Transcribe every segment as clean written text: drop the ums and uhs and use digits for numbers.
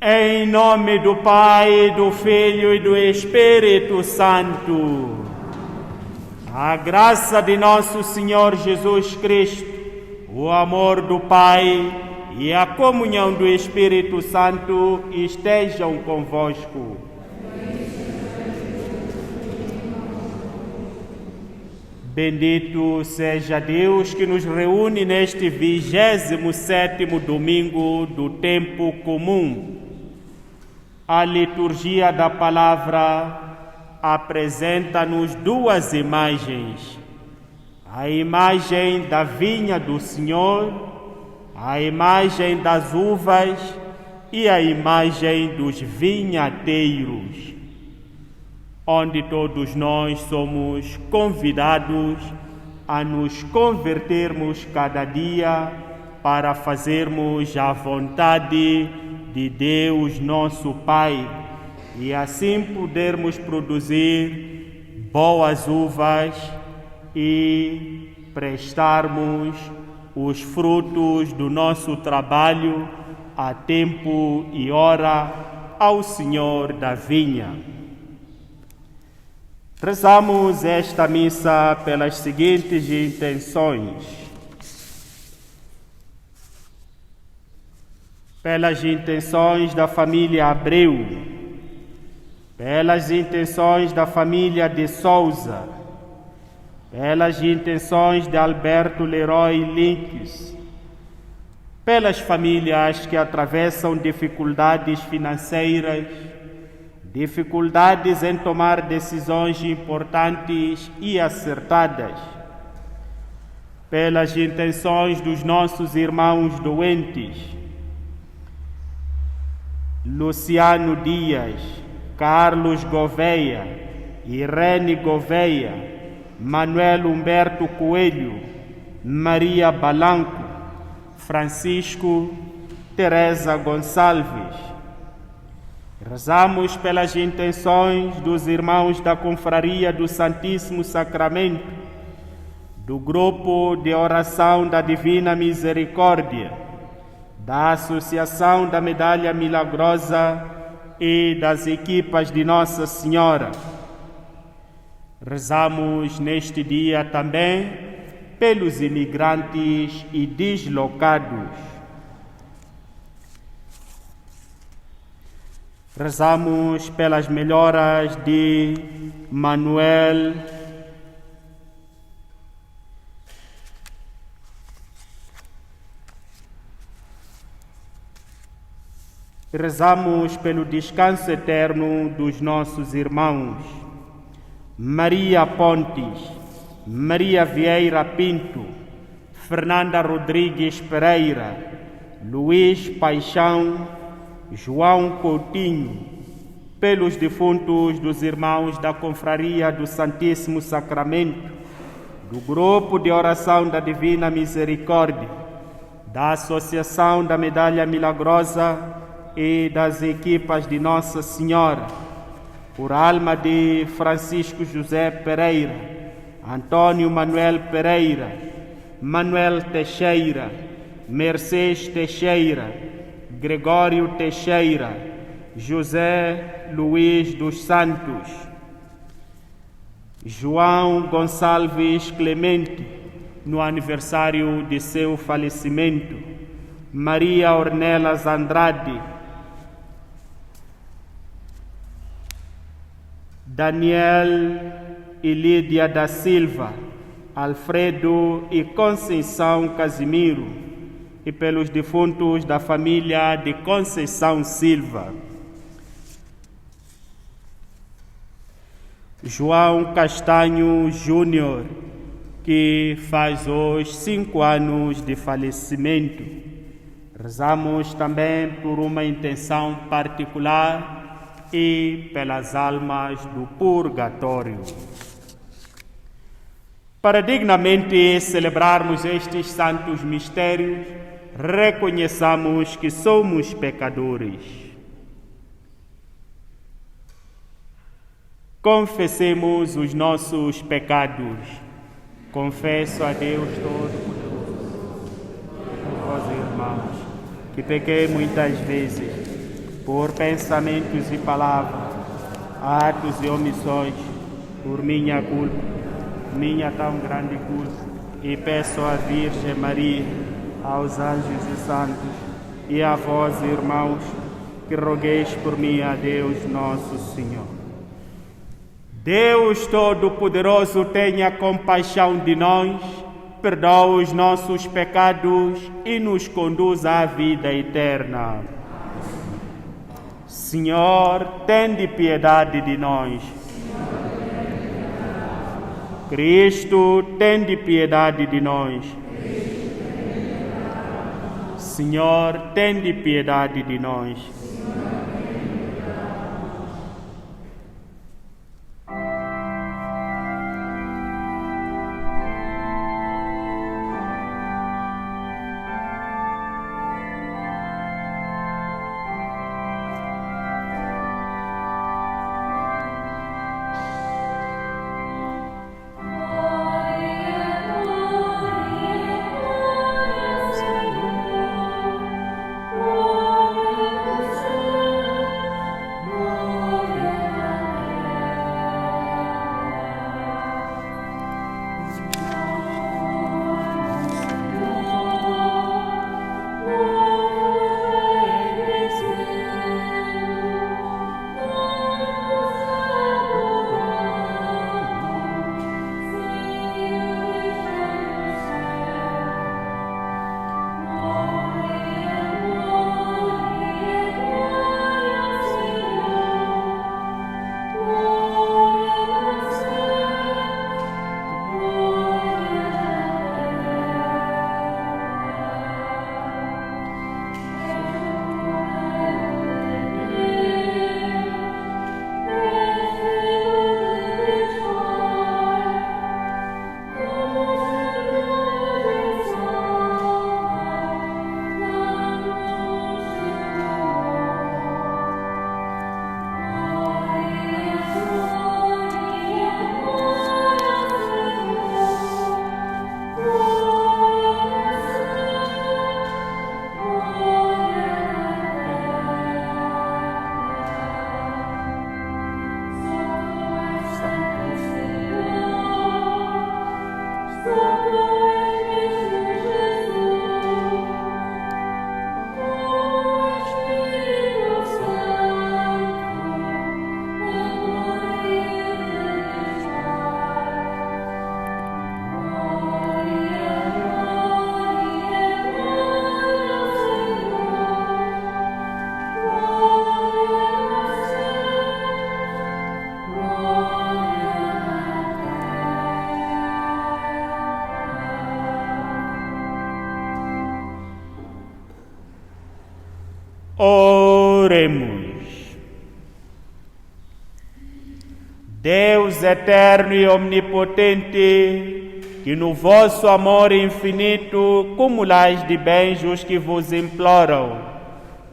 Em nome do Pai, do Filho e do Espírito Santo. A graça de nosso Senhor Jesus Cristo, o amor do Pai e a comunhão do Espírito Santo estejam convosco. Bendito seja Deus que nos reúne neste 27º domingo do tempo comum. A liturgia da palavra apresenta-nos duas imagens: a imagem da vinha do Senhor, a imagem das uvas e a imagem dos vinhateiros, onde todos nós somos convidados a nos convertermos cada dia para fazermos a vontade de Deus nosso Pai e assim podermos produzir boas uvas e prestarmos os frutos do nosso trabalho a tempo e hora ao Senhor da vinha. Rezamos esta missa pelas seguintes intenções: pelas intenções da família Abreu, pelas intenções da família de Souza, pelas intenções de Alberto Leroy Links, pelas famílias que atravessam dificuldades financeiras, dificuldades em tomar decisões importantes e acertadas, pelas intenções dos nossos irmãos doentes, Luciano Dias, Carlos Gouveia, Irene Gouveia, Manuel Humberto Coelho, Maria Balanco, Francisco, Teresa Gonçalves. Rezamos pelas intenções dos irmãos da Confraria do Santíssimo Sacramento, do Grupo de Oração da Divina Misericórdia, da Associação da Medalha Milagrosa e das equipas de Nossa Senhora. Rezamos neste dia também pelos imigrantes e deslocados. Rezamos pelas melhoras de Manuel Rezamos pelo descanso eterno dos nossos irmãos Maria Pontes, Maria Vieira Pinto, Fernanda Rodrigues Pereira, Luiz Paixão, João Coutinho, pelos defuntos dos irmãos da Confraria do Santíssimo Sacramento, do Grupo de Oração da Divina Misericórdia, da Associação da Medalha Milagrosa e das equipas de Nossa Senhora, por alma de Francisco José Pereira, Antônio Manuel Pereira, Manuel Teixeira, Mercedes Teixeira, Gregório Teixeira, José Luiz dos Santos, João Gonçalves Clemente, no aniversário de seu falecimento, Maria Ornelas Andrade, Daniel e Lídia da Silva, Alfredo e Conceição Casimiro, e pelos defuntos da família de Conceição Silva. João Castanho Júnior, que faz hoje 5 anos de falecimento. Rezamos também por uma intenção particular e pelas almas do purgatório. Para dignamente celebrarmos estes santos mistérios, reconheçamos que somos pecadores. Confessemos os nossos pecados. Confesso a Deus Todo-Poderoso, vós irmãos, que pequei muitas vezes, por pensamentos e palavras, atos e omissões, por minha culpa, minha tão grande culpa, e peço à Virgem Maria, aos anjos e santos, e a vós, irmãos, que rogueis por mim a Deus nosso Senhor. Deus Todo-Poderoso, tenha compaixão de nós, perdoa os nossos pecados e nos conduz à vida eterna. Senhor, tende piedade de nós. Cristo, tende piedade de nós. Senhor, tende piedade de nós. Oremos. Deus eterno e omnipotente, que no vosso amor infinito cumulais de bens os que vos imploram,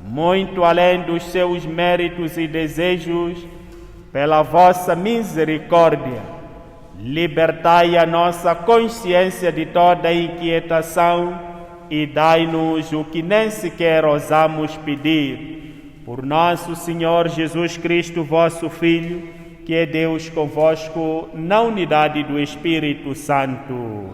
muito além dos seus méritos e desejos, pela vossa misericórdia, libertai a nossa consciência de toda inquietação e dai-nos o que nem sequer ousamos pedir. Por nosso Senhor Jesus Cristo, vosso Filho, que é Deus convosco, na unidade do Espírito Santo.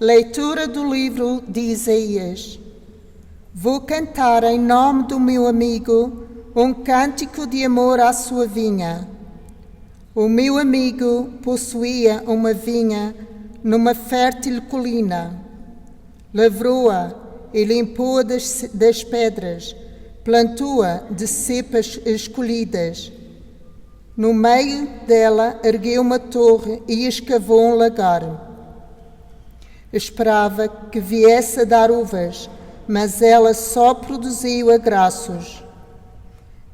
Leitura do livro de Isaías. Vou cantar em nome do meu amigo um cântico de amor à sua vinha. O meu amigo possuía uma vinha numa fértil colina. Lavrou-a e limpou-a das pedras, plantou-a de cepas escolhidas. No meio dela ergueu uma torre e escavou um lagar. Esperava que viesse a dar uvas, mas ela só produziu agraços.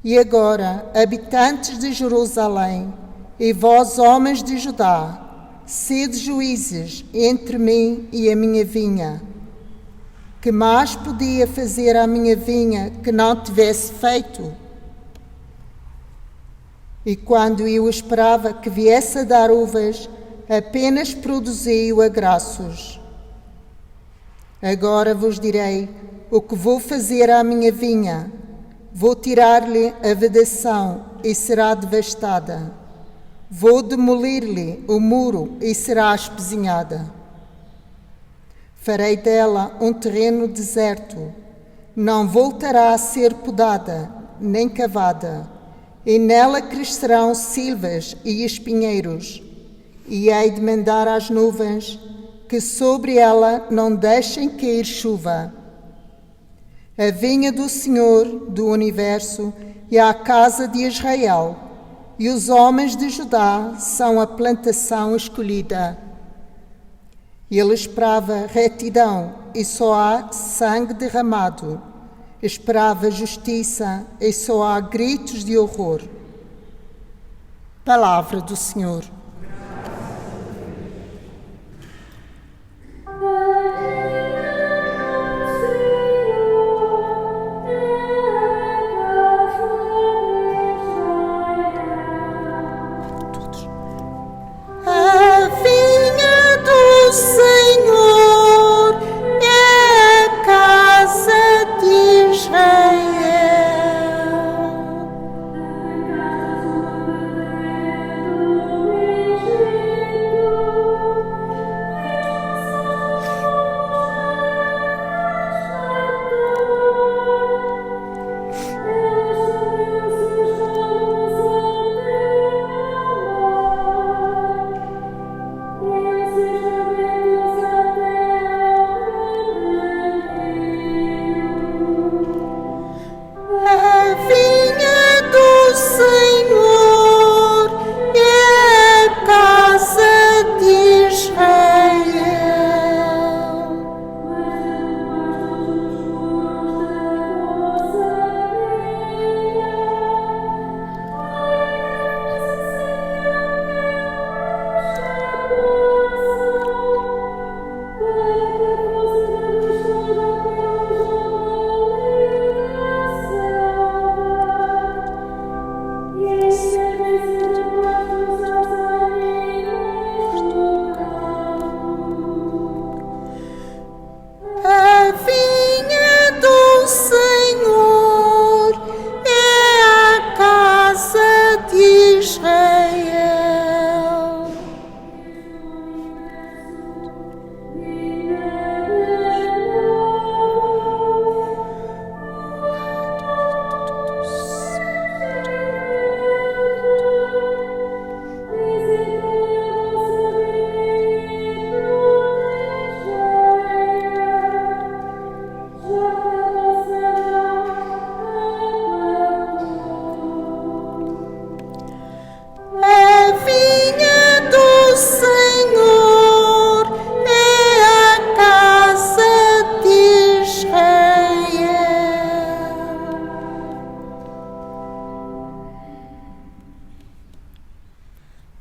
E agora, habitantes de Jerusalém, e vós, homens de Judá, sede juízes entre mim e a minha vinha. Que mais podia fazer à minha vinha que não tivesse feito? E quando eu esperava que viesse a dar uvas, apenas produziu agraços. Agora vos direi o que vou fazer à minha vinha. Vou tirar-lhe a vedação e será devastada. Vou demolir-lhe o muro e será espezinhada. Farei dela um terreno deserto. Não voltará a ser podada, nem cavada. E nela crescerão silvas e espinheiros. E hei de mandar às nuvens que sobre ela não deixem cair chuva. A vinha do Senhor do Universo e a casa de Israel, e os homens de Judá são a plantação escolhida. Ele esperava retidão e só há sangue derramado. Esperava justiça e só há gritos de horror. Palavra do Senhor.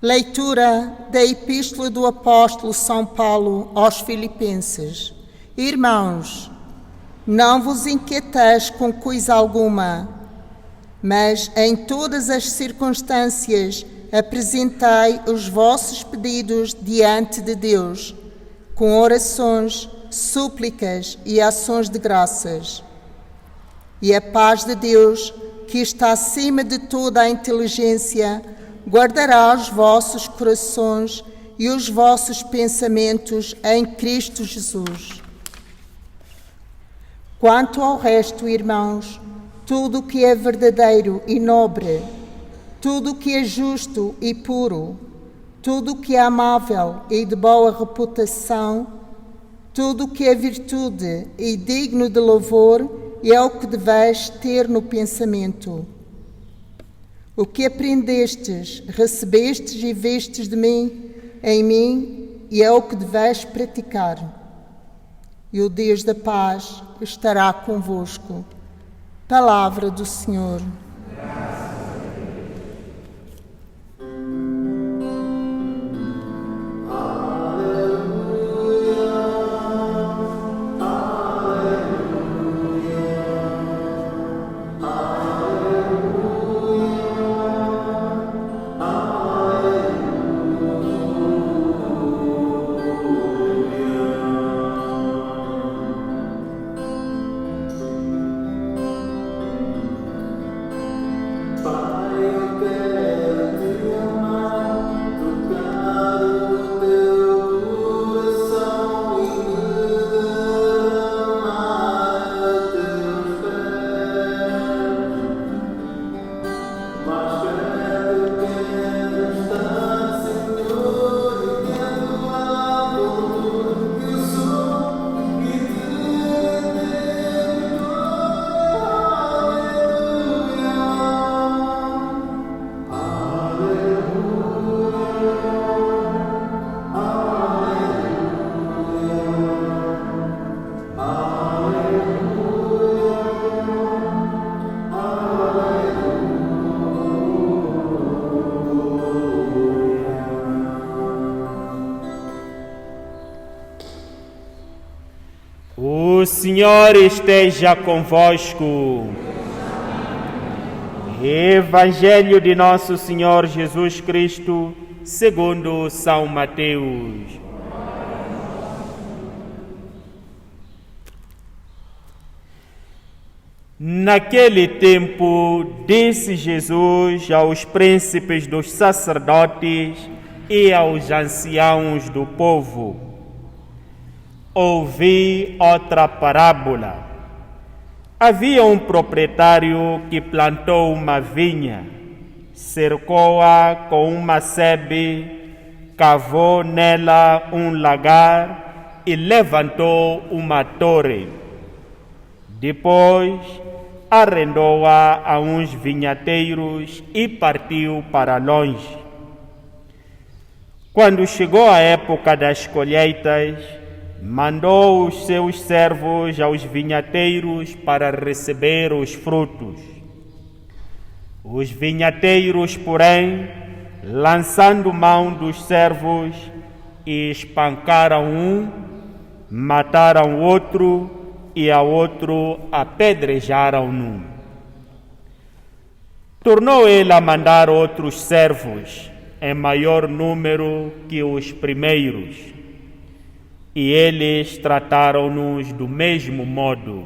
Leitura da Epístola do Apóstolo São Paulo aos Filipenses. Irmãos, não vos inquieteis com coisa alguma, mas em todas as circunstâncias apresentai os vossos pedidos diante de Deus, com orações, súplicas e ações de graças. E a paz de Deus, que está acima de toda a inteligência, guardará os vossos corações e os vossos pensamentos em Cristo Jesus. Quanto ao resto, irmãos, tudo o que é verdadeiro e nobre, tudo o que é justo e puro, tudo o que é amável e de boa reputação, tudo o que é virtude e digno de louvor, é o que deveis ter no pensamento. O que aprendestes, recebestes e vistes de mim, em mim, e é o que deveis praticar. E o Deus da paz estará convosco. Palavra do Senhor. Aleluia, aleluia. Senhor esteja convosco. Evangelho de nosso Senhor Jesus Cristo, segundo São Mateus. Naquele tempo, disse Jesus aos príncipes dos sacerdotes e aos anciãos do povo: ouvi outra parábola. Havia um proprietário que plantou uma vinha, cercou-a com uma sebe, cavou nela um lagar e levantou uma torre. Depois, arrendou-a a uns vinhateiros e partiu para longe. Quando chegou a época das colheitas, mandou os seus servos aos vinhateiros para receber os frutos. Os vinhateiros, porém, lançando mão dos servos, espancaram um, mataram outro e a outro apedrejaram-no. Tornou ele a mandar outros servos, em maior número que os primeiros, e eles trataram-nos do mesmo modo.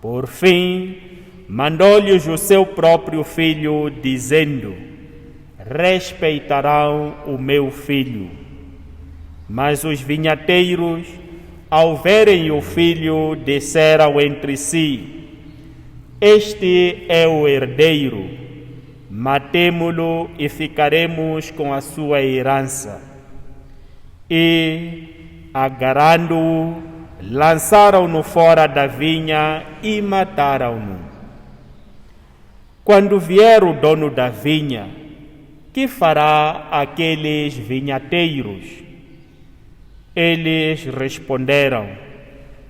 Por fim, mandou-lhes o seu próprio filho, dizendo: respeitarão o meu filho. Mas os vinhateiros, ao verem o filho, disseram entre si: este é o herdeiro, matemo-lo e ficaremos com a sua herança. E, agarrando-o, lançaram-no fora da vinha e mataram-no. Quando vier o dono da vinha, que fará aqueles vinhateiros? Eles responderam: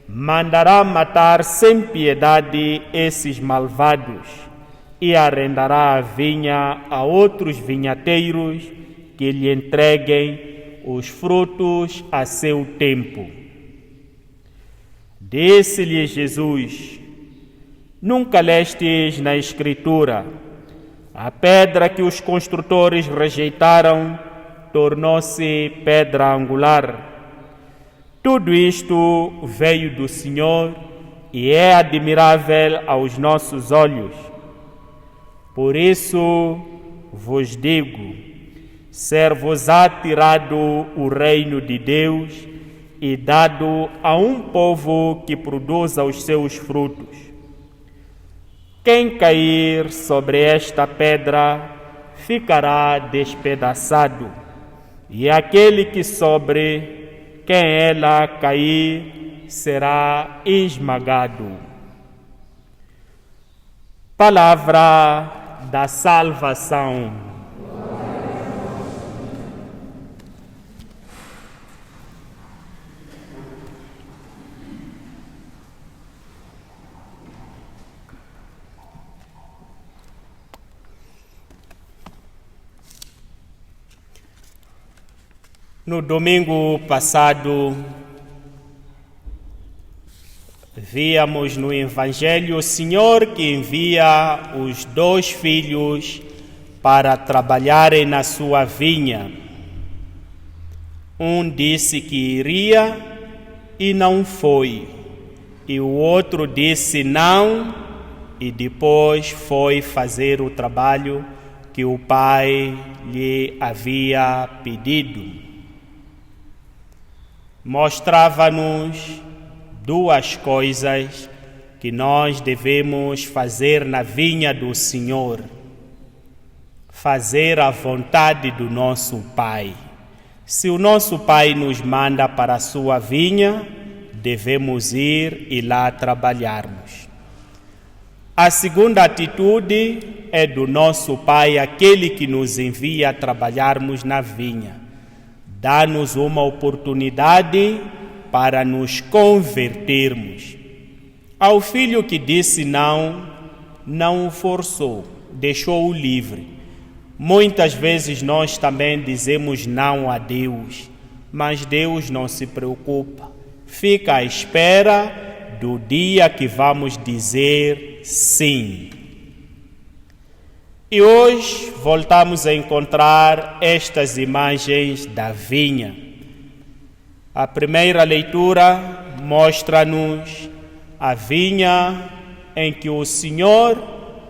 mandará matar sem piedade esses malvados e arrendará a vinha a outros vinhateiros que lhe entreguem os frutos a seu tempo. Disse-lhe Jesus: nunca lestes na Escritura: a pedra que os construtores rejeitaram tornou-se pedra angular. Tudo isto veio do Senhor e é admirável aos nossos olhos. Por isso vos digo: ser-vos-á tirado o reino de Deus e dado a um povo que produza os seus frutos. Quem cair sobre esta pedra ficará despedaçado, e aquele que sobre quem ela cair será esmagado. Palavra da salvação. No domingo passado, víamos no Evangelho o Senhor que envia os 2 filhos para trabalharem na sua vinha. Um disse que iria e não foi, e o outro disse não e depois foi fazer o trabalho que o pai lhe havia pedido. Mostrava-nos 2 coisas que nós devemos fazer na vinha do Senhor: fazer a vontade do nosso Pai. Se o nosso Pai nos manda para a sua vinha, devemos ir e lá trabalharmos. A segunda atitude é do nosso Pai, aquele que nos envia a trabalharmos na vinha. Dá-nos uma oportunidade para nos convertermos. Ao filho que disse não, não o forçou, deixou-o livre. Muitas vezes nós também dizemos não a Deus, mas Deus não se preocupa. Fica à espera do dia que vamos dizer sim. E hoje voltamos a encontrar estas imagens da vinha. A primeira leitura mostra-nos a vinha em que o Senhor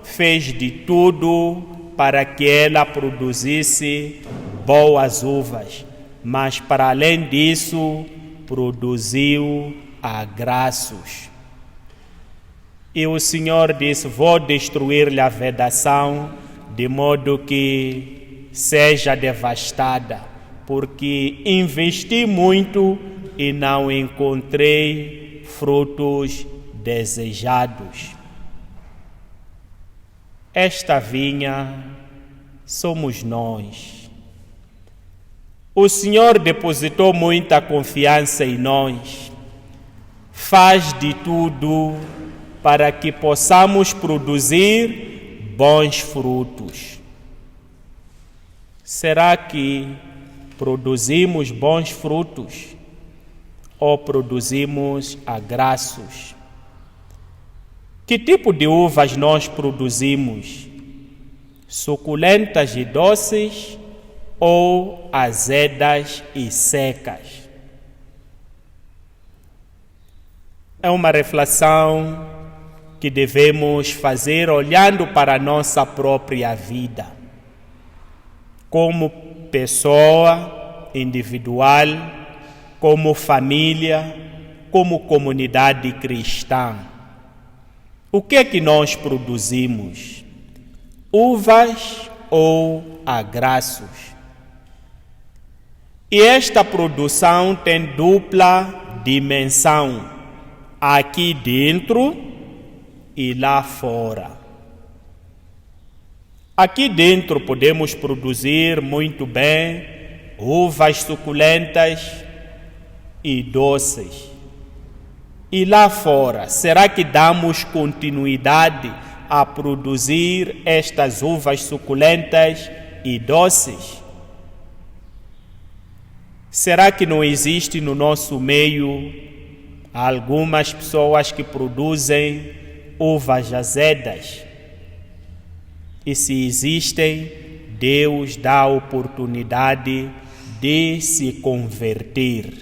fez de tudo para que ela produzisse boas uvas, mas para além disso, produziu agraços. E o Senhor disse: vou destruir-lhe a vedação, de modo que seja devastada, porque investi muito e não encontrei frutos desejados. Esta vinha somos nós. O Senhor depositou muita confiança em nós. Faz de tudo para que possamos produzir bons frutos. Será que produzimos bons frutos ou produzimos agraços? Que tipo de uvas nós produzimos? Suculentas e doces ou azedas e secas? É uma reflexão que devemos fazer olhando para a nossa própria vida, como pessoa individual, como família, como comunidade cristã. O que é que nós produzimos? Uvas ou agraços? E esta produção tem dupla dimensão, aqui dentro e lá fora. Aqui dentro podemos produzir muito bem uvas suculentas e doces. E lá fora, será que damos continuidade a produzir estas uvas suculentas e doces? Será que não existe no nosso meio algumas pessoas que produzem uvas azedas? E se existem, Deus dá a oportunidade de se converter,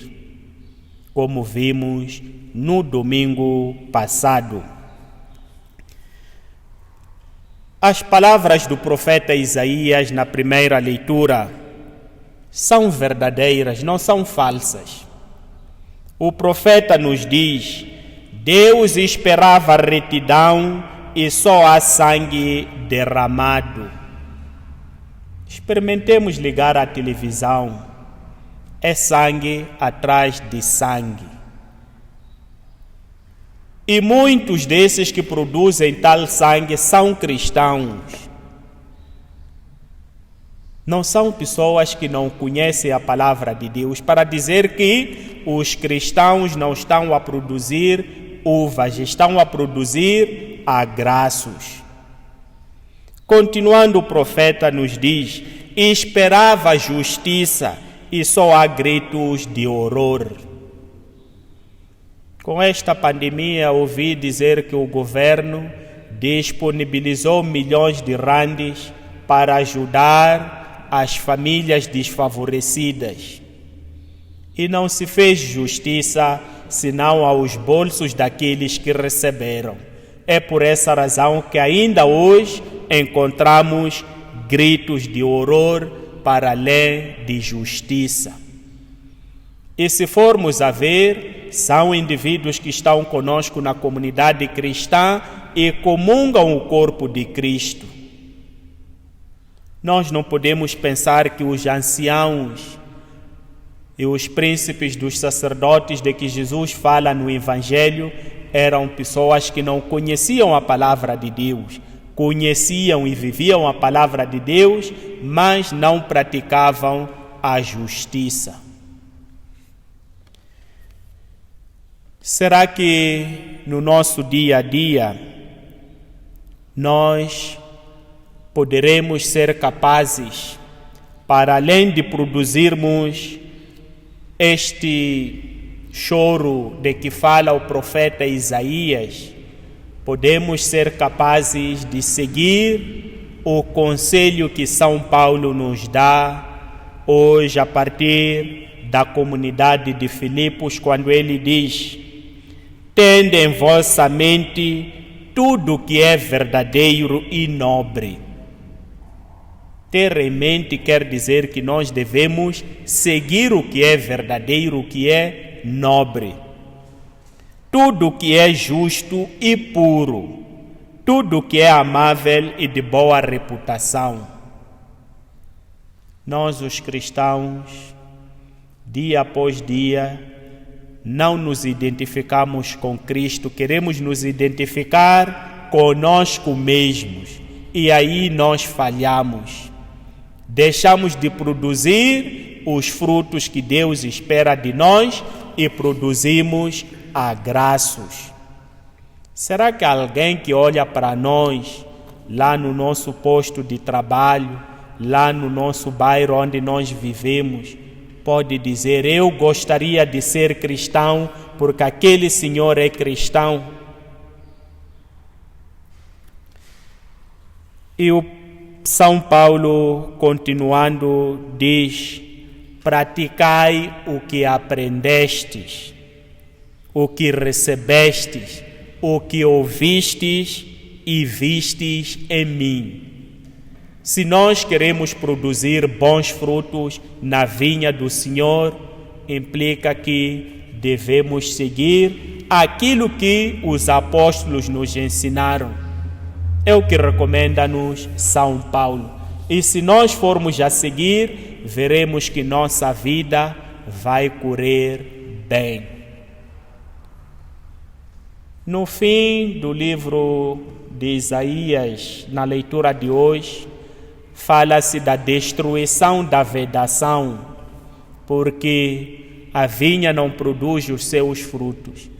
como vimos no domingo passado. As palavras do profeta Isaías na primeira leitura são verdadeiras, não são falsas. O profeta nos diz: Deus esperava retidão e só há sangue derramado. Experimentemos ligar a televisão. É sangue atrás de sangue. E muitos desses que produzem tal sangue são cristãos. Não são pessoas que não conhecem a palavra de Deus, para dizer que os cristãos não estão a produzir uvas, estão a produzir agraços. Continuando, o profeta nos diz: esperava justiça e só há gritos de horror. Com esta pandemia, ouvi dizer que o governo disponibilizou milhões de randes para ajudar as famílias desfavorecidas. E não se fez justiça senão aos bolsos daqueles que receberam. É por essa razão que ainda hoje encontramos gritos de horror para além de justiça. E se formos a ver, são indivíduos que estão conosco na comunidade cristã e comungam o corpo de Cristo. Nós não podemos pensar que os anciãos e os príncipes dos sacerdotes de que Jesus fala no Evangelho eram pessoas que não conheciam a palavra de Deus, conheciam e viviam a palavra de Deus, mas não praticavam a justiça. Será que no nosso dia a dia nós poderemos ser capazes, para além de produzirmos estes choro de que fala o profeta Isaías, podemos ser capazes de seguir o conselho que São Paulo nos dá hoje a partir da comunidade de Filipos, quando ele diz: tende em vossa mente tudo o que é verdadeiro e nobre. Ter em mente quer dizer que nós devemos seguir o que é verdadeiro, o que é nobre. Tudo o que é justo e puro, tudo o que é amável e de boa reputação. Nós, os cristãos, dia após dia, não nos identificamos com Cristo, queremos nos identificar conosco mesmos. E aí nós falhamos. Deixamos de produzir os frutos que Deus espera de nós e produzimos agraços. Será que alguém que olha para nós, lá no nosso posto de trabalho, lá no nosso bairro onde nós vivemos, pode dizer: eu gostaria de ser cristão porque aquele senhor é cristão? E o São Paulo, continuando, diz: praticai o que aprendestes, o que recebestes, o que ouvistes e vistes em mim. Se nós queremos produzir bons frutos na vinha do Senhor, implica que devemos seguir aquilo que os apóstolos nos ensinaram. É o que recomenda-nos São Paulo. E se nós formos a seguir, veremos que nossa vida vai correr bem. No fim do livro de Isaías, na leitura de hoje, fala-se da destruição da vedação, porque a vinha não produz os seus frutos.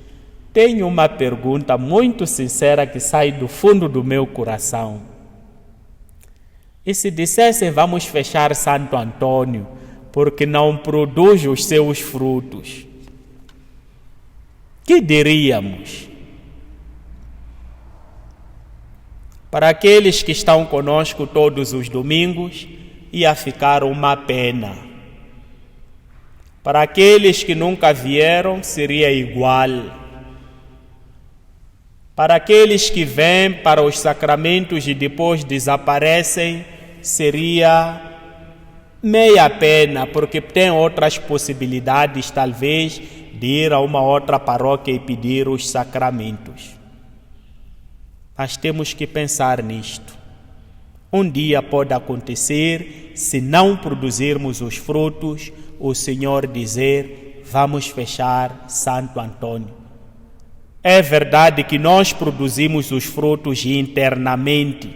Tenho uma pergunta muito sincera que sai do fundo do meu coração. E se dissessem: vamos fechar Santo Antônio, porque não produz os seus frutos, que diríamos? Para aqueles que estão conosco todos os domingos, ia ficar uma pena. Para aqueles que nunca vieram, seria igual. Para aqueles que vêm para os sacramentos e depois desaparecem, seria meia pena, porque tem outras possibilidades, talvez, de ir a uma outra paróquia e pedir os sacramentos. Mas temos que pensar nisto. Um dia pode acontecer, se não produzirmos os frutos, o Senhor dizer: vamos fechar Santo Antônio. É verdade que nós produzimos os frutos internamente.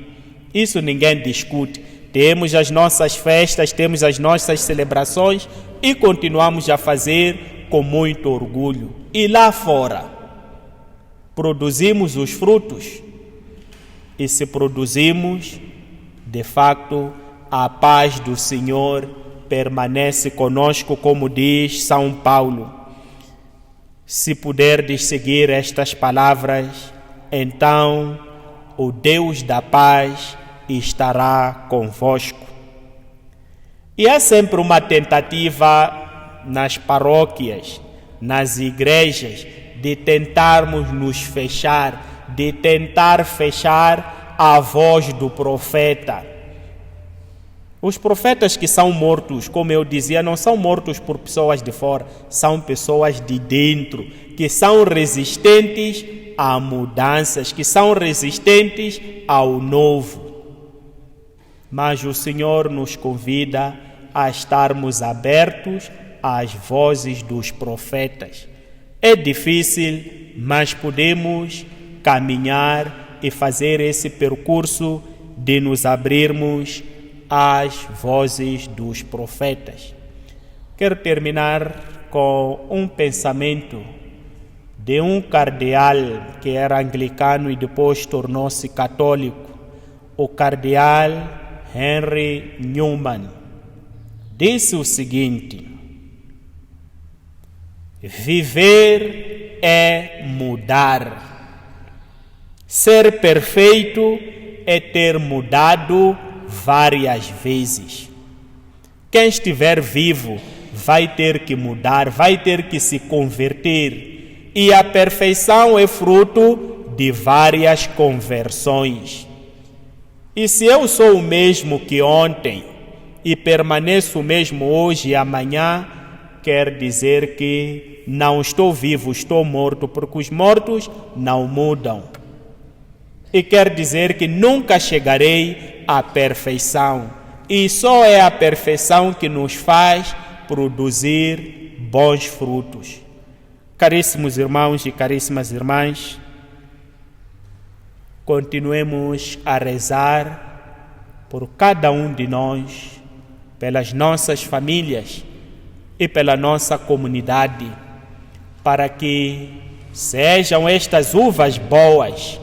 Isso ninguém discute. Temos as nossas festas, temos as nossas celebrações e continuamos a fazer com muito orgulho. E lá fora, produzimos os frutos. E se produzimos, de facto, a paz do Senhor permanece conosco, como diz São Paulo. Se puderdes seguir estas palavras, então o Deus da paz estará convosco. E há sempre uma tentativa nas paróquias, nas igrejas, de tentarmos nos fechar, de tentar fechar a voz do profeta. Os profetas que são mortos, como eu dizia, não são mortos por pessoas de fora, são pessoas de dentro, que são resistentes a mudanças, que são resistentes ao novo. Mas o Senhor nos convida a estarmos abertos às vozes dos profetas. É difícil, mas podemos caminhar e fazer esse percurso de nos abrirmos às vozes dos profetas. Quero terminar com um pensamento de um cardeal que era anglicano e depois tornou-se católico, o cardeal Henry Newman. Disse o seguinte: Viver é mudar. Ser perfeito é ter mudado várias vezes. Quem estiver vivo vai ter que mudar, vai ter que se converter. E a perfeição é fruto de várias conversões. E se eu sou o mesmo que ontem e permaneço o mesmo hoje e amanhã, quer dizer que não estou vivo, estou morto, porque os mortos não mudam. E quer dizer que nunca chegarei à perfeição. E só é a perfeição que nos faz produzir bons frutos. Caríssimos irmãos e caríssimas irmãs, continuemos a rezar por cada um de nós, pelas nossas famílias e pela nossa comunidade, para que sejam estas uvas boas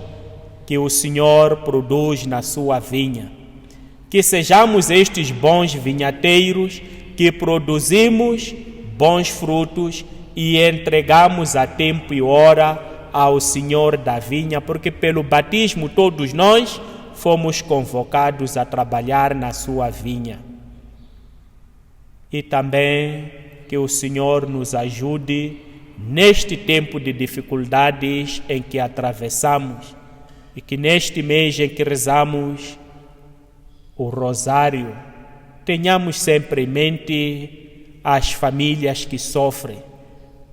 que o Senhor produz na sua vinha. Que sejamos estes bons vinhateiros que produzimos bons frutos e entregamos a tempo e hora ao Senhor da vinha, porque pelo batismo todos nós fomos convocados a trabalhar na sua vinha. E também que o Senhor nos ajude neste tempo de dificuldades em que atravessamos e que neste mês em que rezamos o rosário, tenhamos sempre em mente as famílias que sofrem,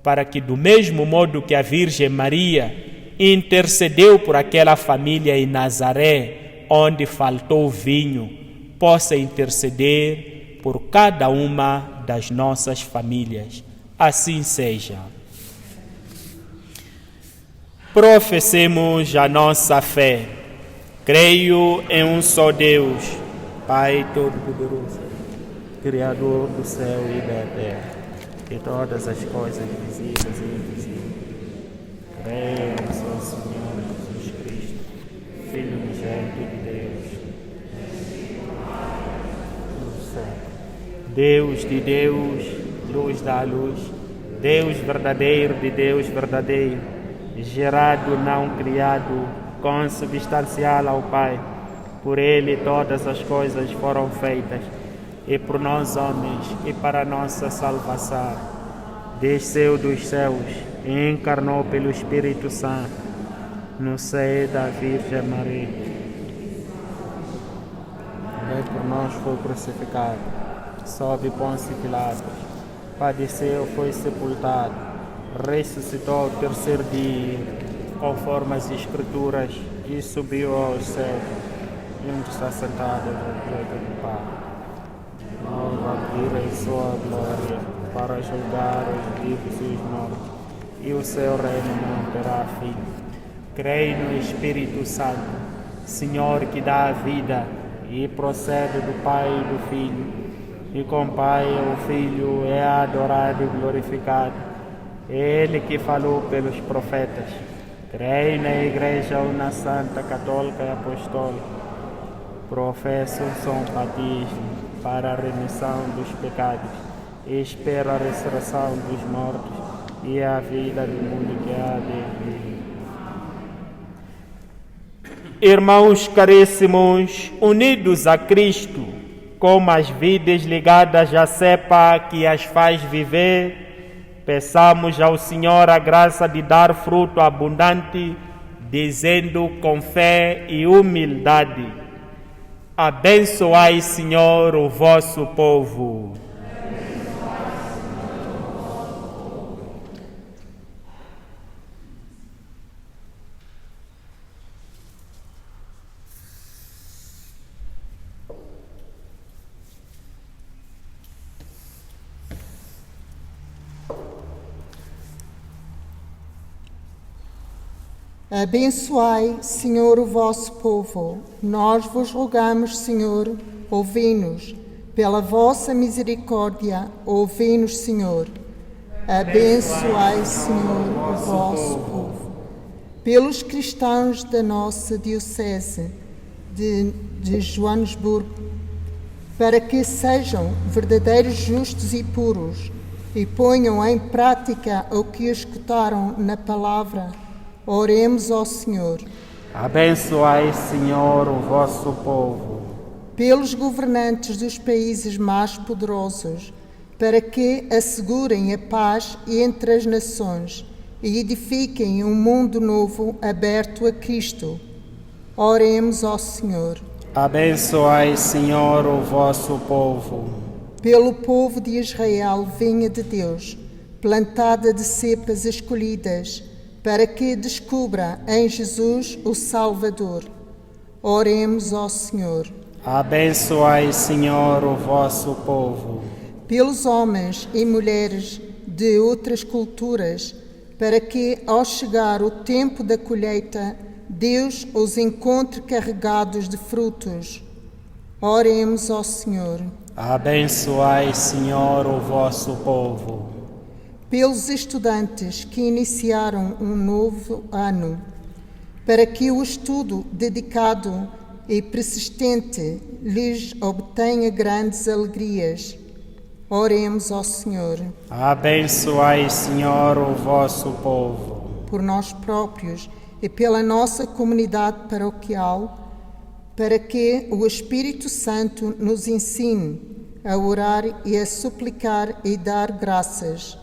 para que do mesmo modo que a Virgem Maria intercedeu por aquela família em Nazaré, onde faltou vinho, possa interceder por cada uma das nossas famílias. Assim seja. Professemos a nossa fé. Creio em um só Deus, Pai Todo-Poderoso, Criador do céu e da terra, e todas as coisas visíveis e invisíveis. Creio no seu Senhor Jesus Cristo, Filho unigênito de Deus, do céu. Deus de Deus, luz da luz, Deus verdadeiro de Deus verdadeiro, gerado, não criado, consubstancial ao Pai. Por Ele todas as coisas foram feitas, e por nós homens, e para nossa salvação. Desceu dos céus e encarnou pelo Espírito Santo no seio da Virgem Maria. E por nós foi crucificado, sob Pôncio Pilatos, padeceu, foi sepultado, ressuscitou ao terceiro dia, conforme as Escrituras, e subiu aos céus, e onde está sentado à direita do Pai. Nova vira em sua glória, para julgar os vivos e os mortos, e o seu reino não terá fim. Creio no Espírito Santo, Senhor que dá a vida, e procede do Pai e do Filho, e com o Pai o Filho é adorado e glorificado. Ele que falou pelos profetas. Creio na Igreja Una Santa, Católica e Apostólica. Professo São Batismo para a remissão dos pecados. E espero a ressurreição dos mortos e a vida do mundo que há de vir. Irmãos caríssimos, unidos a Cristo, como as vidas ligadas à cepa que as faz viver, peçamos ao Senhor a graça de dar fruto abundante, dizendo com fé e humildade: abençoai, Senhor, o vosso povo. Abençoai, Senhor, o vosso povo. Nós vos rogamos, Senhor, ouvi-nos. Pela vossa misericórdia, ouvi-nos, Senhor. Abençoai, Senhor, o vosso povo. Pelos cristãos da nossa Diocese de Joanesburgo, para que sejam verdadeiros, justos e puros, e ponham em prática o que escutaram na palavra. Oremos ao Senhor. Abençoai, Senhor, o vosso povo. Pelos governantes dos países mais poderosos, para que assegurem a paz entre as nações e edifiquem um mundo novo aberto a Cristo. Oremos ao Senhor. Abençoai, Senhor, o vosso povo. Pelo povo de Israel, vinha de Deus, plantada de cepas escolhidas, para que descubra em Jesus o Salvador. Oremos ao Senhor. Abençoai, Senhor, o vosso povo. Pelos homens e mulheres de outras culturas, para que, ao chegar o tempo da colheita, Deus os encontre carregados de frutos. Oremos ao Senhor. Abençoai, Senhor, o vosso povo. Pelos estudantes que iniciaram um novo ano, para que o estudo dedicado e persistente lhes obtenha grandes alegrias. Oremos ao Senhor. Abençoai, Senhor, o vosso povo. Por nós próprios e pela nossa comunidade paroquial, para que o Espírito Santo nos ensine a orar e a suplicar e dar graças.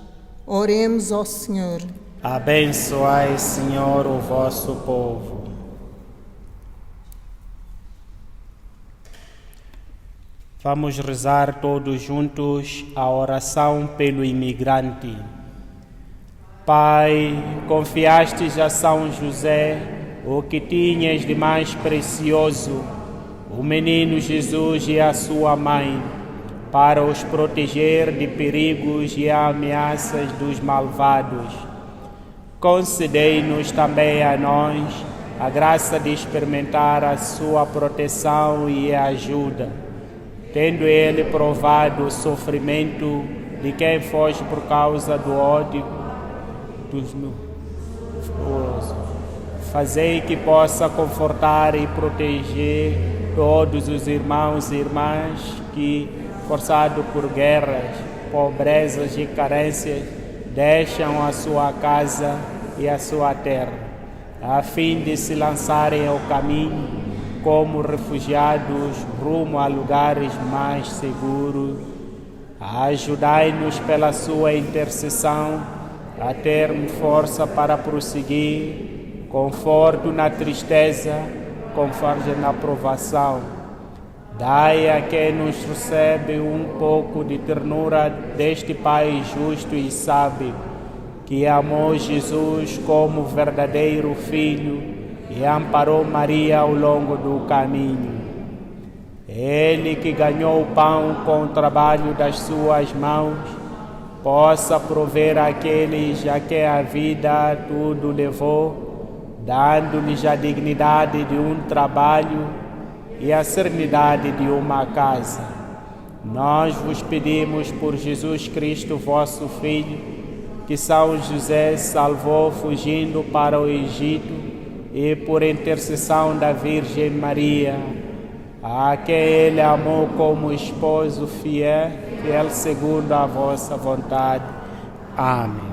Oremos ao Senhor. Abençoai, Senhor, o vosso povo. Vamos rezar todos juntos a oração pelo imigrante. Pai, confiastes a São José o que tinhas de mais precioso, o menino Jesus e a sua mãe, para os proteger de perigos e ameaças dos malvados. Concedei-nos também a nós a graça de experimentar a sua proteção e ajuda, tendo ele provado o sofrimento de quem foge por causa do ódio dos meus. Fazei que possa confortar e proteger todos os irmãos e irmãs que, forçados por guerras, pobrezas e carências, deixam a sua casa e a sua terra, a fim de se lançarem ao caminho como refugiados rumo a lugares mais seguros. Ajudai-nos pela sua intercessão a termos força para prosseguir, conforto na tristeza, conforto na provação. Dai a quem nos recebe um pouco de ternura deste Pai justo e sábio, que amou Jesus como verdadeiro Filho e amparou Maria ao longo do caminho. Ele que ganhou o pão com o trabalho das suas mãos, possa prover àqueles a que a vida tudo levou, dando-lhes a dignidade de um trabalho e a serenidade de uma casa. Nós vos pedimos por Jesus Cristo, vosso Filho, que São José salvou fugindo para o Egito, e por intercessão da Virgem Maria, a quem ele amou como esposo fiel segundo a vossa vontade. Amém.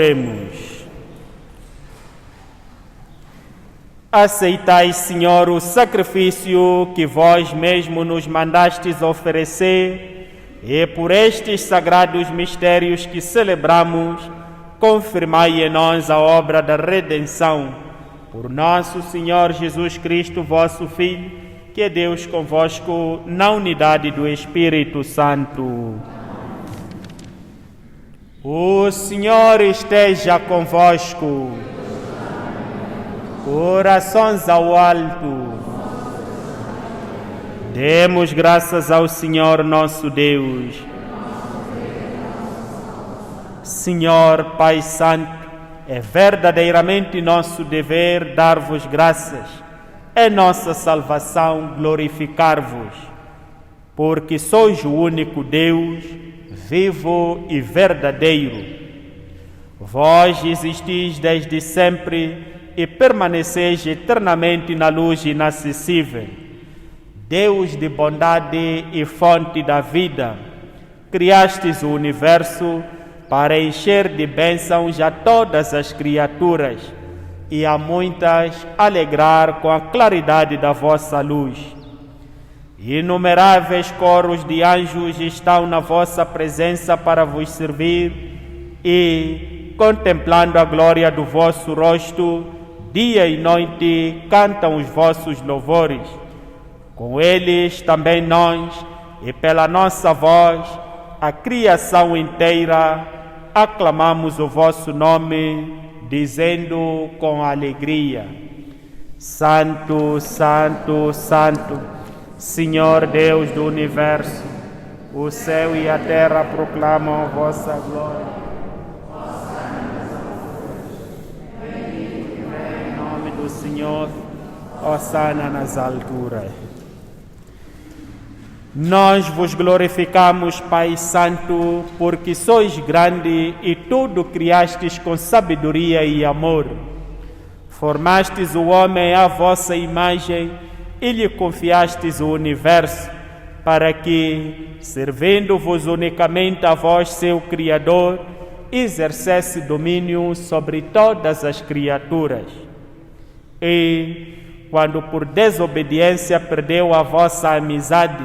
Oremos. Aceitai, Senhor, o sacrifício que vós mesmo nos mandastes oferecer, e por estes sagrados mistérios que celebramos, confirmai em nós a obra da redenção. Por nosso Senhor Jesus Cristo, vosso Filho, que é Deus convosco, na unidade do Espírito Santo. O Senhor esteja convosco. Corações ao alto. Demos graças ao Senhor nosso Deus. Senhor Pai Santo, é verdadeiramente nosso dever dar-vos graças. É nossa salvação glorificar-vos, porque sois o único Deus, vivo e verdadeiro. Vós existis desde sempre e permaneceis eternamente na luz inacessível. Deus de bondade e fonte da vida, criastes o universo para encher de bênçãos a todas as criaturas e a muitas alegrar com a claridade da vossa luz. Inumeráveis coros de anjos estão na vossa presença para vos servir e, contemplando a glória do vosso rosto, dia e noite cantam os vossos louvores. Com eles também nós, e pela nossa voz, a criação inteira, aclamamos o vosso nome, dizendo com alegria: Santo, Santo, Santo, Senhor Deus do Universo, o céu e a terra proclamam a vossa glória. Senhor, hosana nas alturas. Nós vos glorificamos, Pai Santo, porque sois grande e tudo criastes com sabedoria e amor. Formastes o homem à vossa imagem e lhe confiastes o universo, para que, servindo-vos unicamente a vós, seu Criador, exercesse domínio sobre todas as criaturas. E, quando por desobediência perdeu a vossa amizade,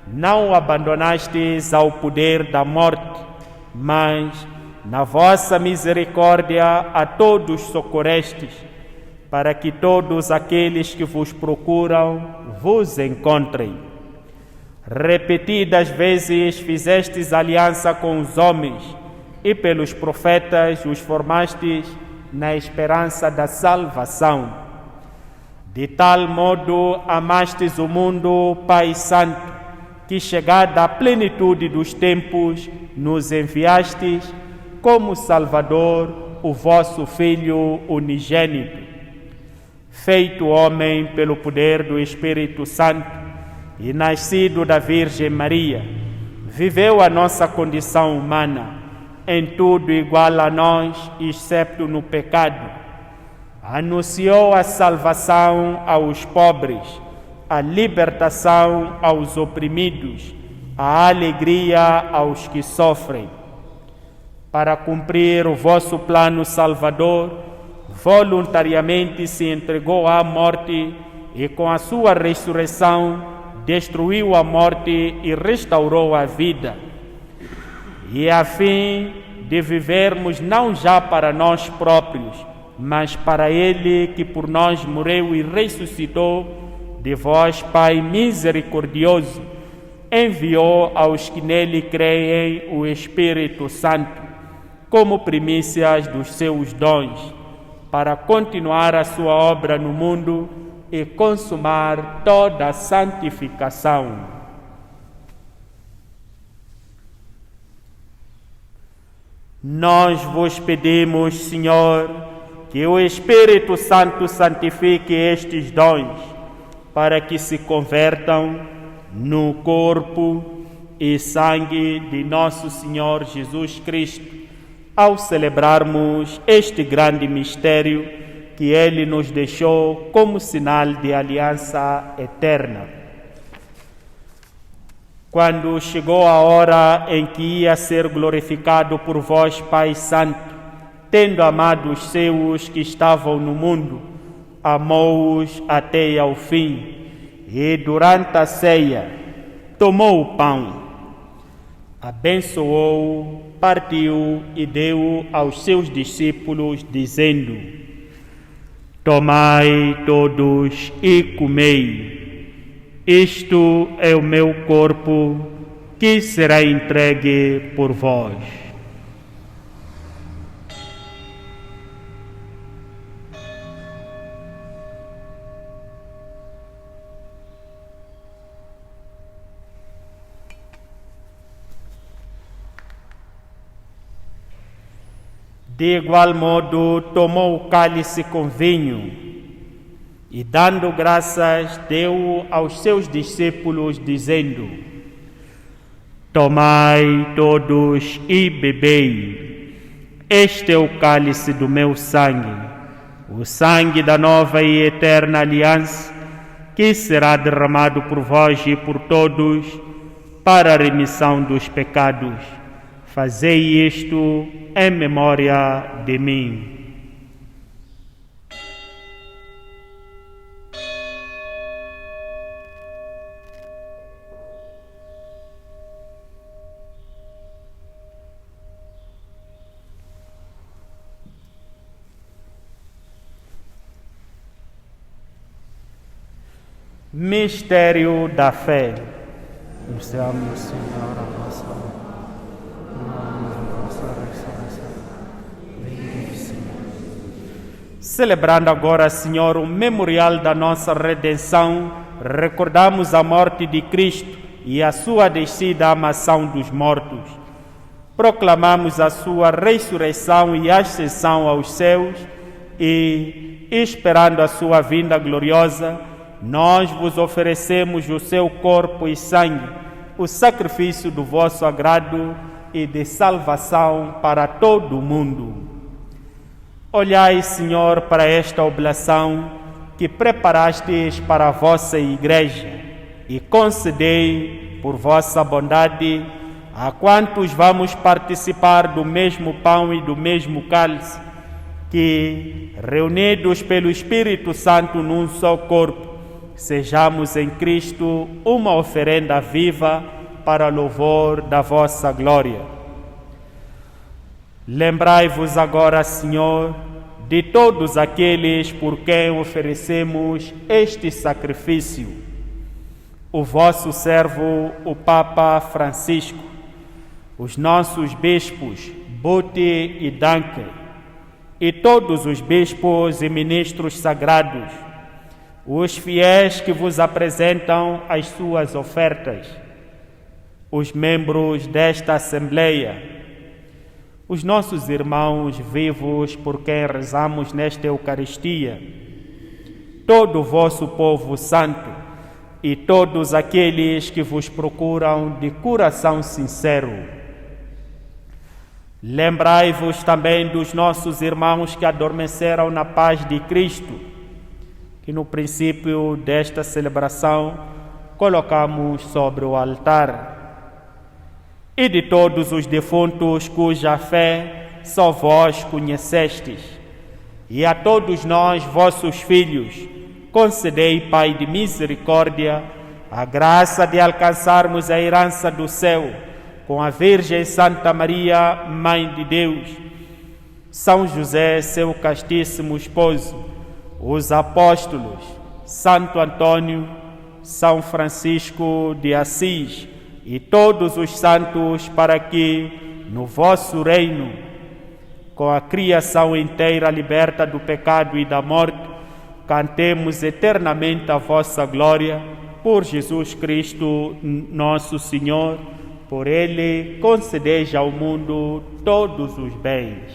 não o abandonastes ao poder da morte, mas, na vossa misericórdia, a todos socorrestes, para que todos aqueles que vos procuram vos encontrem. Repetidas vezes fizestes aliança com os homens, e pelos profetas os formastes na esperança da salvação. De tal modo amastes o mundo, Pai Santo, que chegada à plenitude dos tempos, nos enviastes como Salvador o vosso Filho unigênito. Feito homem pelo poder do Espírito Santo e nascido da Virgem Maria, viveu a nossa condição humana, em tudo igual a nós, excepto no pecado. Anunciou a salvação aos pobres, a libertação aos oprimidos, a alegria aos que sofrem. Para cumprir o vosso plano salvador, voluntariamente se entregou à morte e com a sua ressurreição destruiu a morte e restaurou a vida. E a fim de vivermos não já para nós próprios, mas para Ele que por nós morreu e ressuscitou, de vós, Pai misericordioso, enviou aos que nele creem o Espírito Santo, como primícias dos seus dons, para continuar a sua obra no mundo e consumar toda a santificação. Nós vos pedimos, Senhor, que o Espírito Santo santifique estes dons, para que se convertam no corpo e sangue de nosso Senhor Jesus Cristo, ao celebrarmos este grande mistério que Ele nos deixou como sinal de aliança eterna. Quando chegou a hora em que ia ser glorificado por vós, Pai Santo, tendo amado os seus que estavam no mundo, amou-os até ao fim. E durante a ceia, tomou o pão, abençoou, partiu e deu aos seus discípulos, dizendo: tomai todos e comei. Isto é o meu corpo, que será entregue por vós. De igual modo, tomou o cálice com vinho e, dando graças, deu aos seus discípulos, dizendo: tomai todos e bebei. Este é o cálice do meu sangue, o sangue da nova e eterna aliança, que será derramado por vós e por todos para a remissão dos pecados. Fazei isto em memória de mim. Mistério da fé. Anunciamos, Senhor, a vossa Celebrando agora, Senhor, o memorial da nossa redenção, recordamos a morte de Cristo e a sua descida à mansão dos mortos. Proclamamos a sua ressurreição e ascensão aos céus e, esperando a sua vinda gloriosa, nós vos oferecemos o seu corpo e sangue, o sacrifício do vosso agrado e de salvação para todo o mundo. Olhai, Senhor, para esta oblação que preparastes para a vossa Igreja e concedei, por vossa bondade, a quantos vamos participar do mesmo pão e do mesmo cálice, que, reunidos pelo Espírito Santo num só corpo, sejamos em Cristo uma oferenda viva para louvor da vossa glória. Lembrai-vos agora, Senhor, de todos aqueles por quem oferecemos este sacrifício. O vosso servo, o Papa Francisco, os nossos bispos, Buti e Danke, e todos os bispos e ministros sagrados, os fiéis que vos apresentam as suas ofertas, os membros desta Assembleia, os nossos irmãos vivos por quem rezamos nesta Eucaristia, todo o vosso povo santo e todos aqueles que vos procuram de coração sincero. Lembrai-vos também dos nossos irmãos que adormeceram na paz de Cristo, que no princípio desta celebração colocamos sobre o altar, e de todos os defuntos cuja fé só vós conhecestes, e a todos nós, vossos filhos, concedei, Pai de misericórdia, a graça de alcançarmos a herança do céu com a Virgem Santa Maria, Mãe de Deus, São José, seu castíssimo esposo, os apóstolos, Santo Antônio, São Francisco de Assis e todos os santos, para que, no vosso reino, com a criação inteira liberta do pecado e da morte, cantemos eternamente a vossa glória, por Jesus Cristo, nosso Senhor. Por Ele, concedeis ao mundo todos os bens.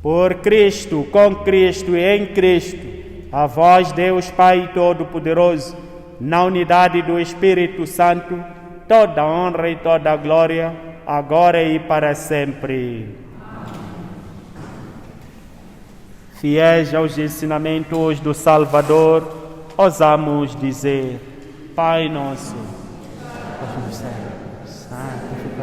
Por Cristo, com Cristo e em Cristo, a vós, Deus Pai Todo-Poderoso, na unidade do Espírito Santo, toda a honra e toda a glória, agora e para sempre. Fiéis aos ensinamentos do Salvador, ousamos dizer: Pai nosso, que estás no céu, santificado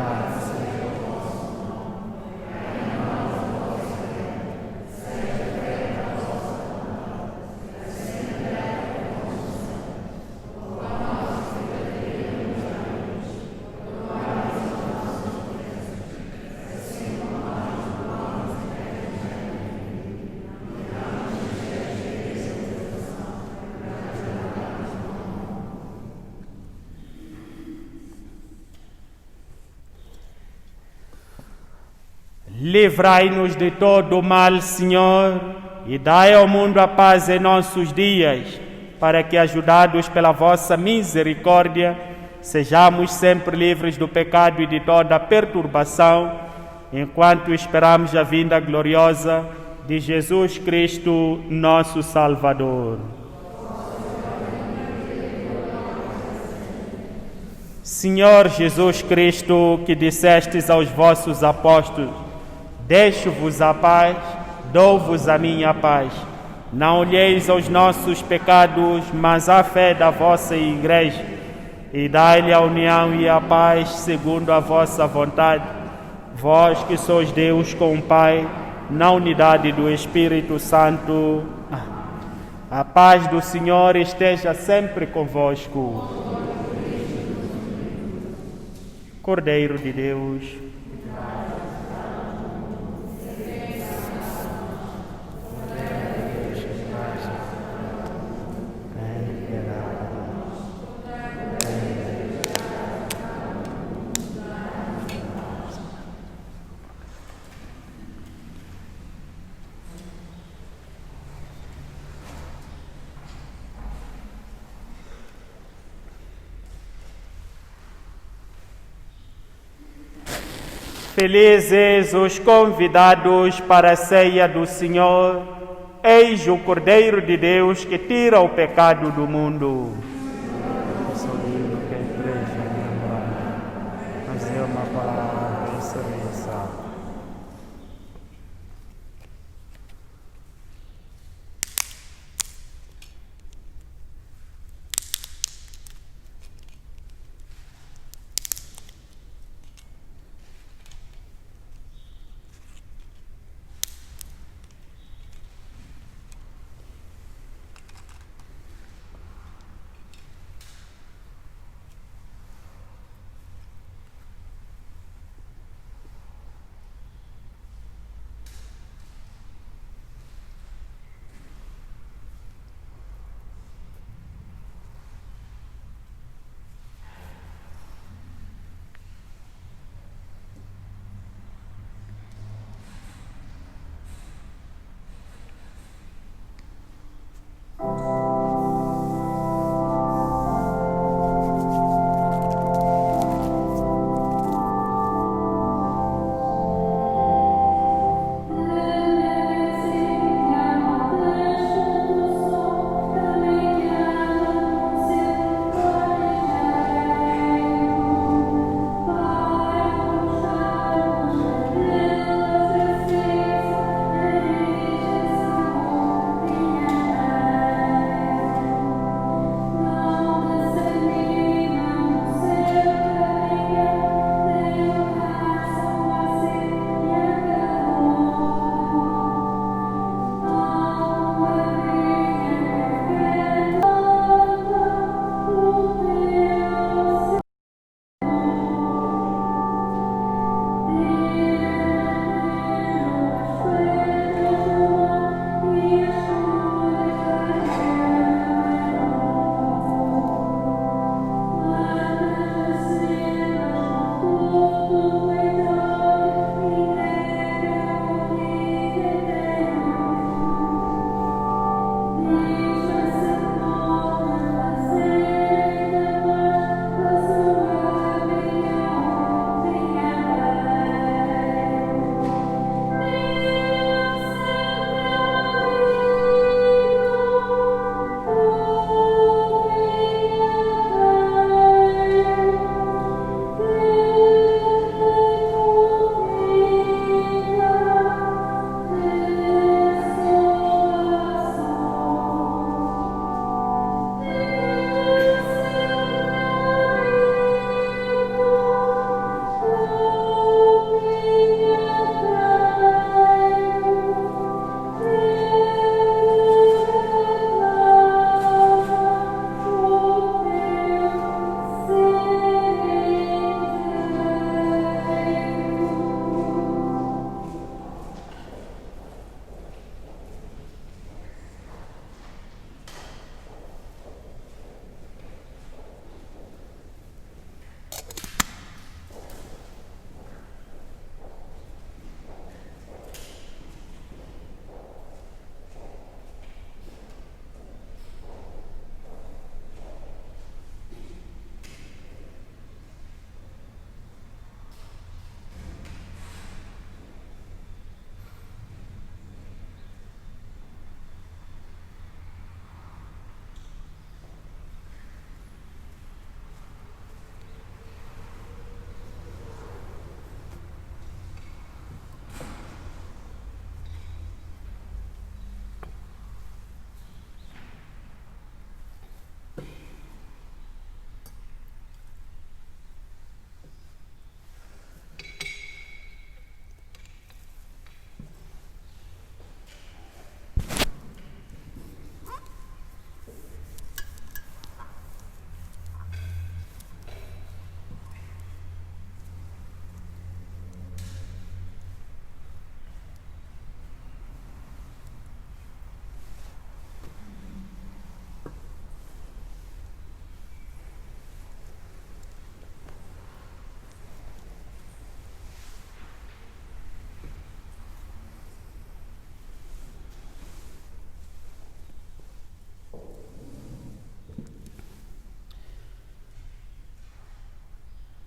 Livrai-nos de todo o mal, Senhor, e dai ao mundo a paz em nossos dias, para que, ajudados pela vossa misericórdia, sejamos sempre livres do pecado e de toda perturbação, enquanto esperamos a vinda gloriosa de Jesus Cristo, nosso Salvador. Senhor Jesus Cristo, que dissestes aos vossos apóstolos: deixo-vos a paz, dou-vos a minha paz. Não olheis aos nossos pecados, mas à fé da vossa Igreja, e dai-lhe a união e a paz segundo a vossa vontade. Vós que sois Deus com o Pai, na unidade do Espírito Santo. A paz do Senhor esteja sempre convosco. Cordeiro de Deus, felizes os convidados para a ceia do Senhor. Eis o Cordeiro de Deus que tira o pecado do mundo. Mas é uma palavra de ressurreição.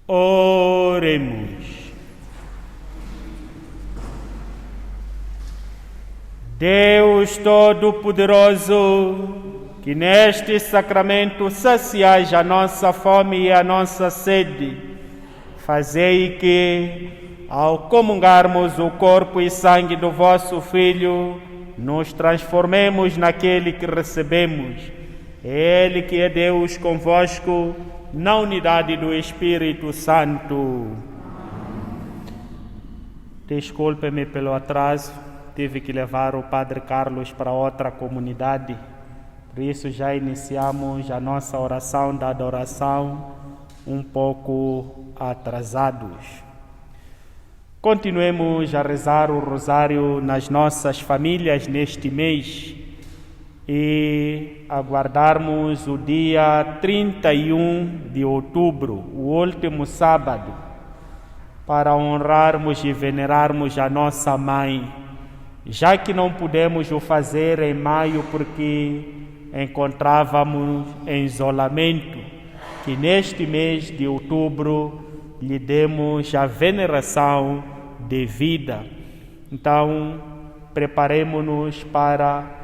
Oremos. Deus Todo-Poderoso, que neste sacramento saciais a nossa fome e a nossa sede, fazei que, ao comungarmos o corpo e sangue do vosso Filho, nos transformemos naquele que recebemos. Ele que é Deus convosco, na unidade do Espírito Santo. Desculpe-me pelo atraso, tive que levar o Padre Carlos para outra comunidade. Por isso já iniciamos a nossa oração da adoração um pouco atrasados. Continuemos a rezar o rosário nas nossas famílias neste mês e aguardarmos o dia 31 de outubro, o último sábado, para honrarmos e venerarmos a nossa mãe, já que não pudemos o fazer em maio porque encontrávamos em isolamento, que neste mês de outubro lhe demos a veneração devida. Então, preparemos-nos para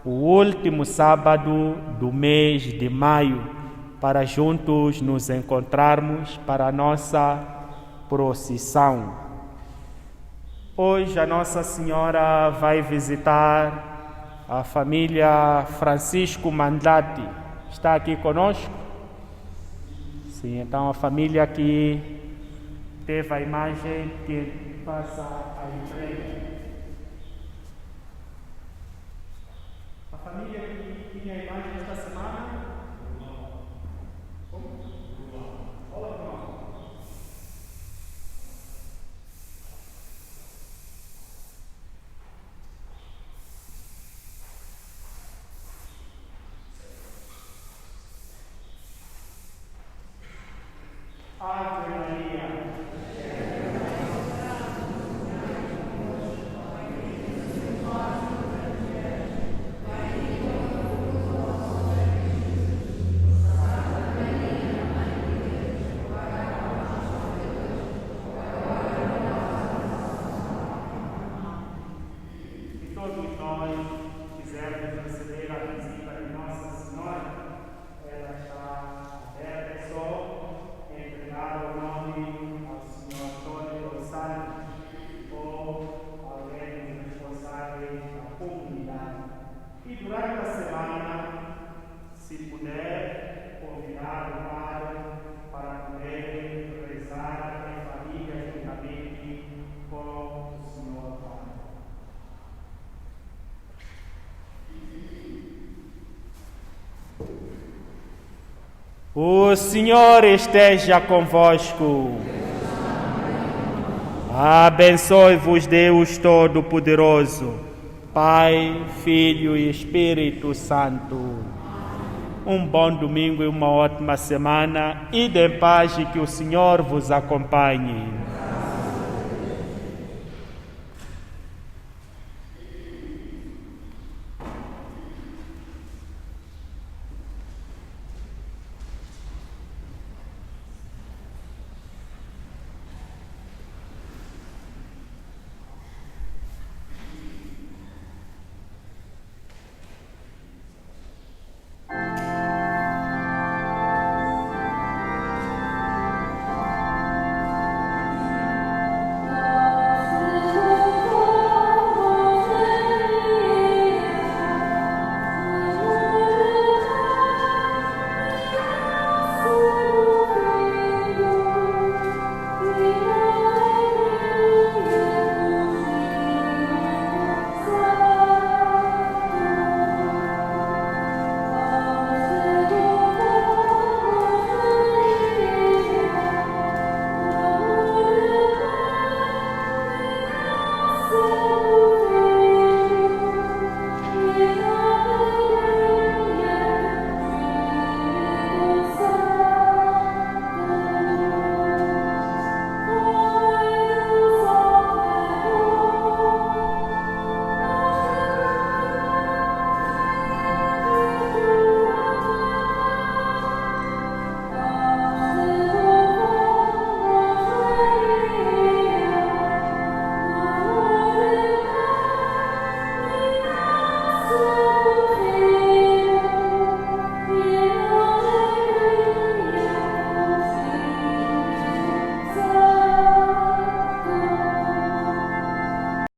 o último sábado do mês de maio, para juntos nos encontrarmos para a nossa procissão. Hoje a Nossa Senhora vai visitar a família Francisco Mandlati. Está aqui conosco? Sim, então a família que teve a imagem que passa a entrega. A família que tinha a imagem esta semana? Como? Olá, irmão. Ave Maria. Que todos nós quisermos receber a visita de Nossa Senhora, ela está aberta, só entregar o nome ao Senhor Antônio Gonçalves ou alguém dos responsáveis da comunidade. E durante a semana, se puder, convidar o Padre para poder rezar em família juntamente com o Senhor Padre. O Senhor esteja convosco. Abençoe-vos Deus Todo-Poderoso, Pai, Filho e Espírito Santo. Um bom domingo e uma ótima semana. Ide em paz e que o Senhor vos acompanhe.